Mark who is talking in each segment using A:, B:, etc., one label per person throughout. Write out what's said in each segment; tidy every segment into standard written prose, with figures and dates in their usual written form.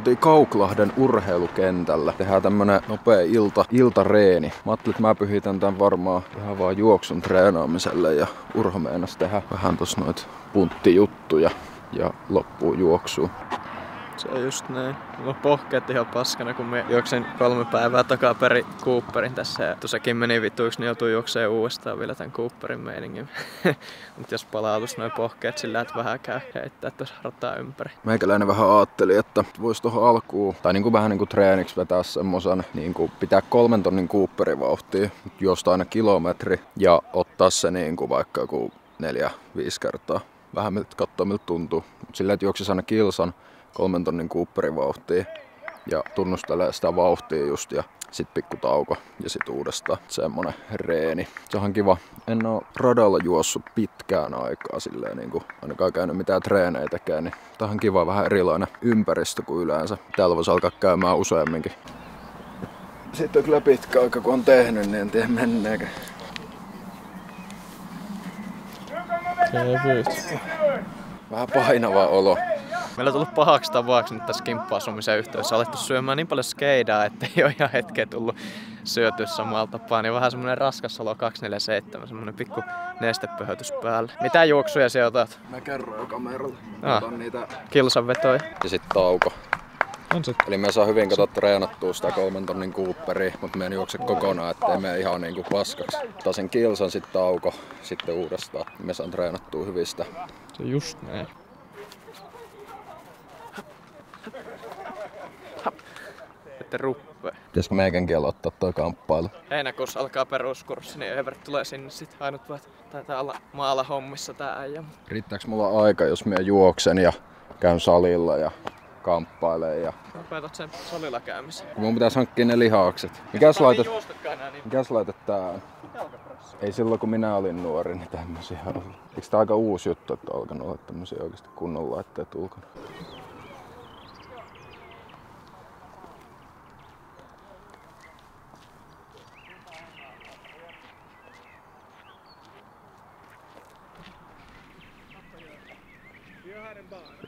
A: Tultiin Kauklahden urheilukentällä. Tehdään tämmönen nopea iltareeni. Mä ajattelin, että mä pyhitän tän varmaan ihan vaan juoksun treenaamiselle ja Urho meinas tehdä vähän tossa noit punttijuttuja ja loppuu juoksuun.
B: Se on just näin. Mulla pohkeet ihan paskana, kun mä juoksin 3 päivää takaperin Cooperin tässä. Ja sekin meni vituiksi, niin joutuu juokseen uudestaan vielä tän Cooperin meiningin. Mut jos palautus noi pohkeet sillä, että vähän käy heittää tuossa rataa ympäri.
A: Meikäläinen vähän ajatteli, että vois tohon alkuun, tai niinku vähän niinku treeniksi vetää semmosen, niinku pitää 3 tonnin Cooperin vauhtia, juosta aina kilometri ja ottaa se niinku vaikka joku 4-5 kertaa. Vähän kattoo miltä tuntuu. Mut sillä, että juoksis aina kilsan 3 tonnin Cooperin vauhtia ja tunnustelee sitä vauhtia just ja sit pikku tauko ja sit uudestaan semmonen reeni. Se on kiva. En oo radalla juossut pitkään aikaa silleen niinku ainakaan käynyt mitään treenejä tekee, niin tää on kiva, vähän erilainen ympäristö kuin yleensä. Täällä voisi alkaa käymään useamminkin. Sitten on kyllä pitkä aika kun on tehnyt, niin en tiedä menneekö. Vähän painava olo.
B: Meillä on tullut pahaksi tavaksi nyt tässä kimppa-asumisen yhteydessä. Alettu syömään niin paljon skeidaa, ettei ole ihan hetkeä tullut syötyä samalla tapaa. Niin vähän semmonen raskas olo 247, semmonen pikku nestepöhötys päällä. Mitä juoksuja sä otat?
A: Mä kerron kameralla. Otan niitä
B: kilsanvetoja.
A: Ja sit tauko.
B: On sit.
A: Eli me saa hyvin treenattua sitä 3 tonnin Cooperia, mutta me en juokse kokonaan, ettei me ihan niinku paskaksi. Otan sen kilsan, sit tauko, sitten uudestaan. Me saan treenattua hyvin sitä.
B: Se on just näin. Ette ruppee.
A: Pitäisikö meikänkin aloittaa toi kamppailu?
B: Heinäkuussa alkaa peruskurssi, niin Evert tulee sinne sit. Ainut vaan, taitaa olla maalla hommissa tää äijä.
A: Riittääks mulla aika, jos minä juoksen ja käyn salilla ja kamppailee ja...
B: Opetat sen salilla käymisen.
A: Mun pitäis hankkia ne lihakset. Mikäs laitet tää on? Ei silloin kun minä olin nuori, niin tämmösiä ollut. Eikö tää aika uusi juttu, että on alkanut olla tämmösiä oikeesti kunnon laitteet ulkona?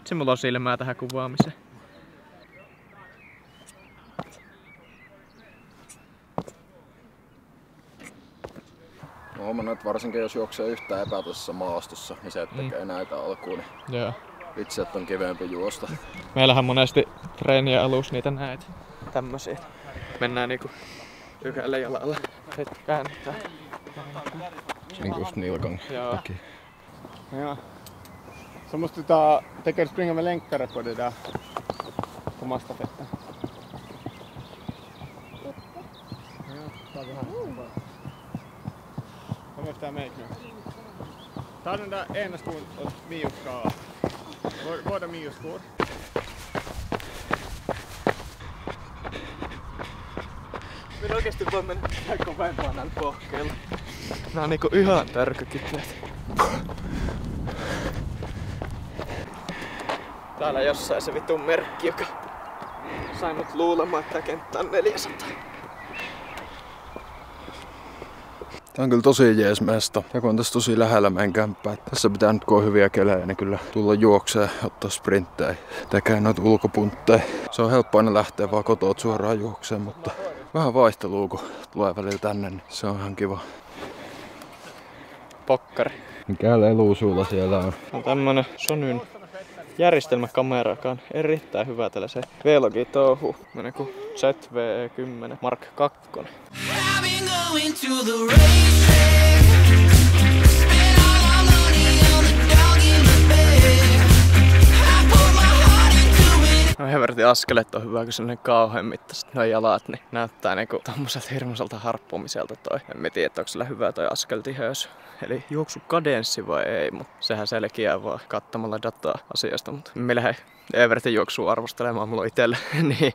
B: Se mulla on silmää tähän kuvaamiseen.
A: Mä huomannut, että varsinkin jos juoksee yhtään epätasassa maastossa, niin se tekee näitä alkuun. Niin
B: joo.
A: Vitsi, että on kivempi juosta.
B: Meillähän monesti treenien alussa niitä näitä tämmösiä. Mennään niinku yhdellä jalalla. Sitten käännetään.
A: Niin just nilkan takia.
C: Ja. Så måste du tänker springa med länkare på det där på mastafetten. Ja, ta det här. Kom efter mig nu. Ta den där ena skon och Mios ska. Båda Mios skor.
B: Minä oikeesti voi mennä kovempaa näillä pohkeilla. Nää on niinku ihan törkykipeät. Täällä jossain se vitun merkki, joka sai mut luulemaan, että tää kenttä on 400.
A: Tää on kyllä tosi jees mesta. Ja kun on tässä tosi lähellä meidän kämppää. Tässä pitää nyt kun on hyviä kelejä, niin kyllä tulla juokseen, ottaa sprinttejä, tekee noita ulkopuntteja. Se on helppo aina lähteä vaan kotoa suoraan juokseen, mutta vähän vaihtelua kun tulee välillä tänne, niin se on ihan kiva.
B: Pokkari.
A: Mikä lelu sulla siellä on?
B: On tämmönen Sonyn järjestelmäkamera, joka on erittäin hyvä tällaiseen V-Logi-touhuun. Tämmönen kuin ZV-10 Mark II. No Evertin askeleet on hyvä, kun sellainen kauhean mittaiset noi jalat, niin näyttää niinku tommoselta hirmuiselta harppumiselta toi. En tiedä, että onko sillä hyvä toi askeltiheys. Eli juoksu kadenssi vai ei, mutta sehän selkeää vaan katsomalla dataa asiasta. Mutta me lähden Evertin juoksua arvostelemaan, mulla on itsellä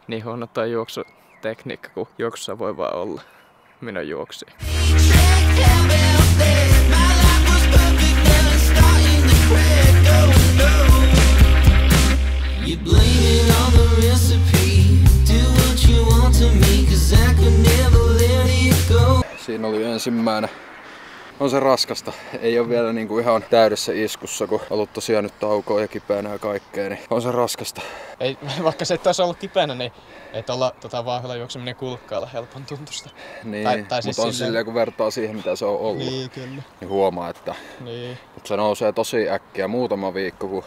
B: niin huono toi juoksutekniikka, kun juoksussa voi vaan olla. Minä juoksin.
A: Siinä oli ensimmäinen On se raskasta. Ei ole vielä niinku ihan täydessä iskussa, kun ollut tosiaan nyt taukoa ja kipeänä ja kaikkea, niin on se raskasta.
B: Ei, vaikka se et olisi ollut kipeänä, niin ei tuolla vauhdilla juokseminen kulkkailla helpon tuntusta.
A: Niin,
B: tai siis
A: mutta on silleen kun vertaa siihen mitä se on ollut,
B: niin, kyllä.
A: niin huomaa, että mutta se nousee tosi äkkiä muutama viikko, kun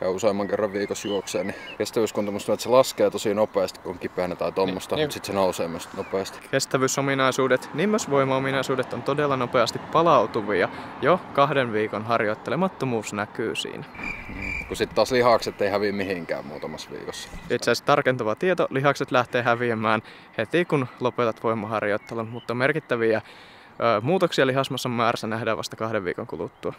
A: käy useamman kerran viikossa juokseen, niin kestävyyskunto musta että se laskee tosi nopeasti, kun on kipeänä tai tommosta, mutta sitten se nousee myös nopeasti.
B: Kestävyysominaisuudet, niin myös voimaominaisuudet on todella nopeasti palautuvia. Jo 2 viikon harjoittelemattomuus näkyy siinä.
A: Kun sitten taas lihakset ei häviä mihinkään muutamassa viikossa.
B: Itse asiassa tarkentava tieto, lihakset lähtee häviämään heti kun lopetat voimaharjoittelun, mutta merkittäviä muutoksia lihasmassan määrässä nähdään vasta 2 viikon kuluttua.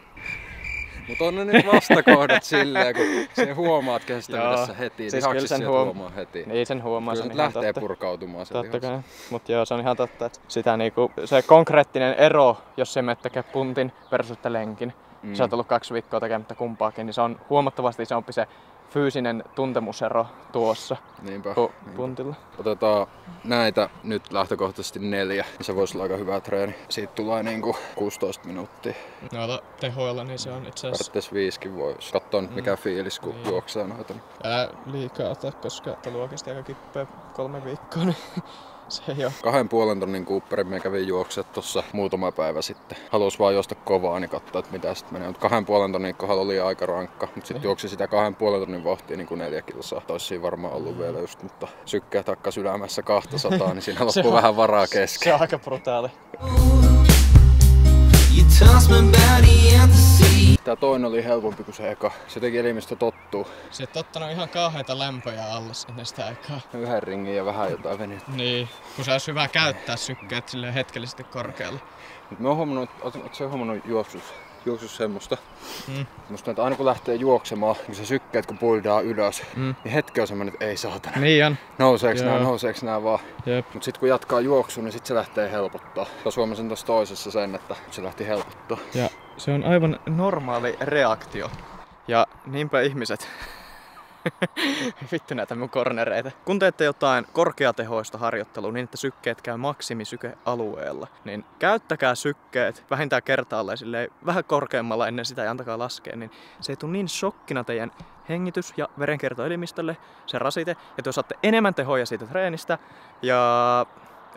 A: Mutta on ne nyt vastakohdat silleen, kun se huomaat kestävyydessä heti,
B: siis
A: lihaksissa sen huomaa heti.
B: Niin sen huomaa,
A: kyllä
B: se
A: lähtee purkautumaan se
B: totta kai, mutta joo, se on ihan totta, että sitä niinku, se konkreettinen ero, jos se menet tekee puntin versus lenkin, sä oot ollut 2 viikkoa tekemättä kumpaakin, niin se on huomattavasti isompi se fyysinen tuntemusero tuossa kuin puntilla.
A: Otetaan näitä nyt lähtökohtaisesti 4, niin se voisi olla aika hyvä treeni. Siitä tulee niinku 16 minuuttia.
B: Noilla tehoilla niin se on itse asiassa...
A: Periaatteessa 5kin voisi katsoa nyt mikä fiilis kun juoksee noita.
B: Älä liikaa ota, koska tämä oikeasti aika kipeä 3 viikkoa, niin se ei oo.
A: 2,5 tonnin Cooperin me kävin juoksemaan tossa muutama päivä sitten. Haluais vaan juosta kovaa, niin katsoa, että mitä sit menee. Mutta 2,5 tonnin kohdalla oli aika rankka. Mutta sit juoksi sitä 2,5 tonnin vauhtia niin kuin 4 kilsaa. Tois siinä varmaan ollut vielä just, mutta sykkeet hakkas ylämässä 200, niin siinä loppuu vähän varaa kesken.
B: Se on aika brutaali.
A: Tää toinen oli helpompi kuin se eka. Se teki elimistö tottuu.
B: Se et ottanut ihan kauheita lämpöjä alle ennen sitä aikaa.
A: 1 ringin ja vähän jotain venyttä.
B: Niin, kun se olisi hyvä käyttää sykkeet silleen hetkellisesti korkealle.
A: Mut mä oon huomannut, ootko sä huomannut juoksussa semmoista? Musta että aina kun lähtee juoksemaan, niin se sykkeet kun puolitaan ylös, niin hetki on semmonen, että ei saatana.
B: Niin on.
A: Nouseeks nää vaan.
B: Jep.
A: Mut sit kun jatkaa juoksua, niin sit se lähtee helpottaa. Tuossa huomasin tossa toisessa sen, että se lähti helpottaa.
B: Ja se on aivan normaali reaktio. Ja niinpä ihmiset. Vittu näitä mun kornereita. Kun teette jotain korkeatehoista harjoittelua niin, että sykkeet käy maksimisykealueella, niin käyttäkää sykkeet vähintään kertaalleen silleen vähän korkeammalla ennen sitä ja antakaa laskea, niin se ei tule niin shokkina teidän hengitys- ja verenkiertoelimistölle se rasite, että jos saatte enemmän tehoja siitä treenistä ja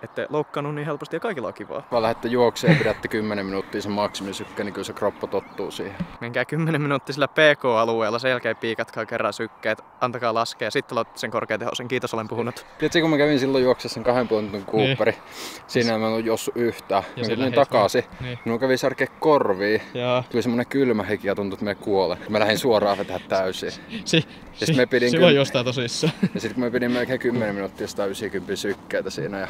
B: ette loukkaannut niin helposti ja kaikilla on kivaa.
A: Vaan lähdette juokseen ja pidätte 10 minuuttia sen maksimisykkeen, niin kyllä se kroppa tottuu siihen.
B: Menkää 10 minuuttia sillä PK-alueella, sen jälkeen piikatkaa kerran sykkeet, antakaa laskea ja sitten aloitte sen korkeatehoisen. Kiitos, olen puhunut.
A: Tiedätkö, kun mä kävin silloin juoksessa sen 2,5 tonnin Cooperi, siinä mä en ollut jossut yhtään. Mä tulin takaisin, mun kävi särkeä korviin. Tuli semmonen kylmä hiki ja tuntui, että me kuolen. Mä lähdin suoraan vetää täysin.
B: Silloin jostain tosissaan.
A: Ja sit kun me pidin melkein 10 minuuttia 190 sykkeitä siinä ja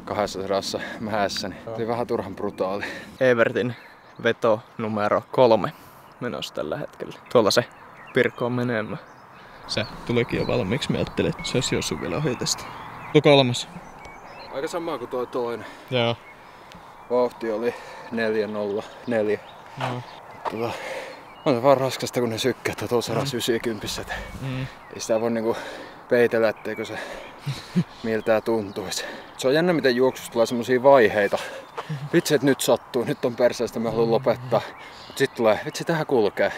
A: 200 mähässä, niin oli vähän turhan brutaali.
B: Evertin veto numero 3 menossa tällä hetkellä. Tuolla se Pirkko on menemään. Se tulikin jo valmiiksi, mä ajattelin, että se olisi jossain vielä ohi tästä. Tuo 3.
A: Aika sama kuin toi toinen.
B: Joo.
A: Vauhti oli 4.04. Joo. On se vaan raskasta, kun ne sykkeet on tuossa 90. Ei sitä voi niinku peitellä, etteikö se miltään tuntuisi. Se on jännä, miten juoksussa tulee semmosia vaiheita. Vitsi, että nyt sattuu, nyt on perseestä, mä haluan lopettaa. Mut sit tulee, vitsi, tähän kulkee.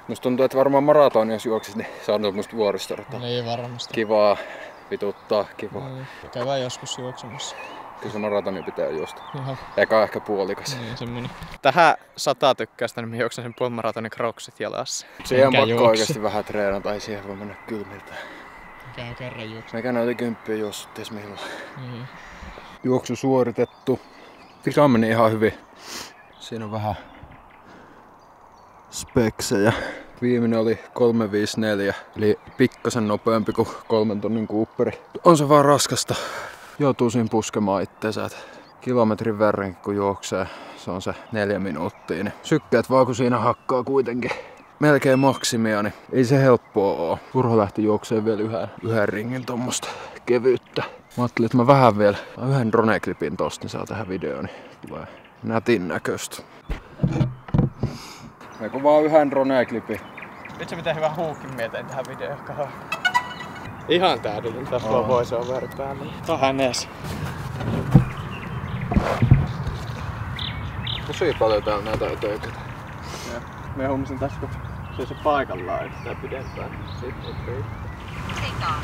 A: Musta tuntuu, että varmaan maratonia jos juoksis, niin se on musta vuoristorata.
B: Niin varmasti.
A: Kivaa, vituttaa, kivaa.
B: Käydään joskus juoksemassa.
A: Kyllä se maratoni pitää juosta.
B: Ihan.
A: Eka ehkä puolikas.
B: Niin, semmonen. Tähän 100 tykkästä, niin mä juoksen sen puolimaratonin crocsit jalassa.
A: Siihen on pakko oikeesti vähän treenata, ei siihen voi mennä kylmiltä.
B: Käy kerran juoksu.
A: Mekään oli 10 juossut ties milloin. Juoksu suoritettu. Vika meni ihan hyvin. Siinä on vähän speksejä. Viimeinen oli 3.54, eli pikkasen nopeampi kuin 3 tonnin Cooperi. On se vaan raskasta. Joutuu siinä puskemaan itteensä, että kilometrin verran kun juoksee, se on se 4 minuuttia. Niin sykkeet vaan kun siinä hakkaa kuitenkin melkein maksimia, niin ei se helppoa oo. Urho lähti juokseen vielä yhden ringin tommosta kevyyttä. Mä ajattelin, että mä vähän vielä yhden drone-klipin tosta, niin saa tehdä video, niin tulee nätin näköistä. Eiku vaan yhden drone-klipin.
B: Vitsi miten hyvä huukin mietin tähän videoon. Ihan täydellinen. Tässä on voice over päällä. Tää on hänees.
A: Tosi paljon täällä näitä ötököitä.
B: Me huomasin tässä, kun se paikallaan, että tää pidetään. Sitten riittää.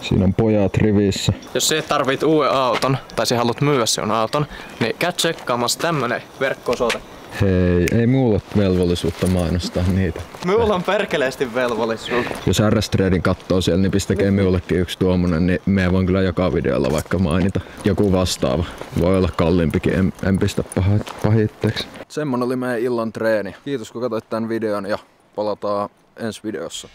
A: Siinä on pojat rivissä.
B: Jos sä tarvit uuden auton, tai sä haluat myydä sen auton, niin käy tsekkaamassa tämmönen verkko-osoite.
A: Hei, ei mulla ole velvollisuutta mainostaa niitä.
B: Minulla on perkeleesti velvollisuutta.
A: Jos RS-Trading kattoo siellä, niin pistäkää minullekin yksi tuommoinen, niin me voin kyllä joka videolla vaikka mainita. Joku vastaava. Voi olla kalliimpikin, en pistä pahitteeksi. Semmonen oli meidän illan treeni. Kiitos kun katsoit tän videon ja palataan ensi videossa.